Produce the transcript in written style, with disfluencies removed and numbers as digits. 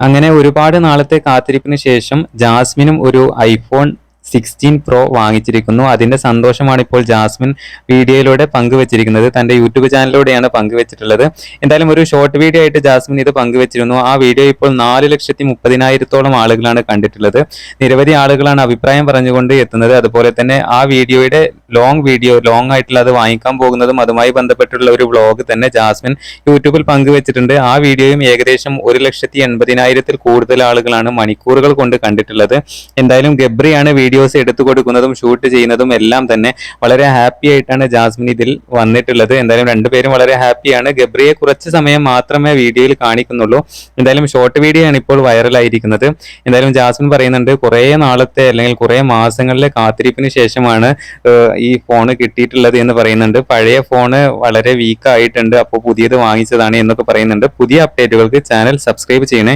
അങ്ങനെ ഒരുപാട് നാളത്തെ കാത്തിരിപ്പിന് ശേഷം ജാസ്മിനും ഒരു ഐഫോൺ 16 പ്രോ വാങ്ങിച്ചിരിക്കുന്നു. അതിന്റെ സന്തോഷമാണ് ഇപ്പോൾ ജാസ്മിൻ വീഡിയോയിലൂടെ പങ്കുവച്ചിരിക്കുന്നത്. തന്റെ യൂട്യൂബ് ചാനലിലൂടെയാണ് പങ്കുവച്ചിട്ടുള്ളത്. എന്തായാലും ഒരു ഷോർട്ട് വീഡിയോ ആയിട്ട് ജാസ്മിൻ ഇത് പങ്കുവച്ചിരുന്നു. ആ വീഡിയോ ഇപ്പോൾ 4,30,000-ഓളം ആളുകളാണ് കണ്ടിട്ടുള്ളത്. നിരവധി ആളുകളാണ് അഭിപ്രായം പറഞ്ഞുകൊണ്ട് എത്തുന്നത്. അതുപോലെ തന്നെ ആ വീഡിയോയുടെ ലോങ് ആയിട്ടുള്ള അത് വാങ്ങിക്കാൻ പോകുന്നതും അതുമായി ബന്ധപ്പെട്ടുള്ള ഒരു വ്ളോഗ് തന്നെ ജാസ്മിൻ യൂട്യൂബിൽ പങ്കുവച്ചിട്ടുണ്ട്. ആ വീഡിയോയും ഏകദേശം 1,80,000-ൽ കൂടുതൽ ആളുകളാണ് മണിക്കൂറുകൾ കൊണ്ട് കണ്ടിട്ടുള്ളത്. എന്തായാലും ഗബ്രിയാണ് വീഡിയോസ് എടുത്തു കൊടുക്കുന്നതും ഷൂട്ട് ചെയ്യുന്നതും എല്ലാം തന്നെ. വളരെ ഹാപ്പി ആയിട്ടാണ് ജാസ്മിൻ ഇതിൽ വന്നിട്ടുള്ളത്. എന്തായാലും രണ്ടുപേരും വളരെ ഹാപ്പിയാണ്. ഗബ്രിയെ കുറച്ച് സമയം മാത്രമേ വീഡിയോയിൽ കാണിക്കുന്നുള്ളൂ. എന്തായാലും ഷോർട്ട് വീഡിയോ ആണ് ഇപ്പോൾ വൈറലായിരിക്കുന്നത്. എന്തായാലും ജാസ്മിൻ പറയുന്നുണ്ട്, കുറേ നാളത്തെ അല്ലെങ്കിൽ കുറേ മാസങ്ങളിലെ കാത്തിരിപ്പിന് ശേഷമാണ് ഈ ഫോണ് കിട്ടിയിട്ടുള്ളത് എന്ന് പറയുന്നുണ്ട്. പഴയ ഫോണ് വളരെ വീക്ക് ആയിട്ടുണ്ട്, അപ്പോൾ പുതിയത് വാങ്ങിച്ചതാണ് എന്നൊക്കെ പറയുന്നുണ്ട്. പുതിയ അപ്ഡേറ്റുകൾക്ക് ചാനൽ സബ്സ്ക്രൈബ് ചെയ്യണേ.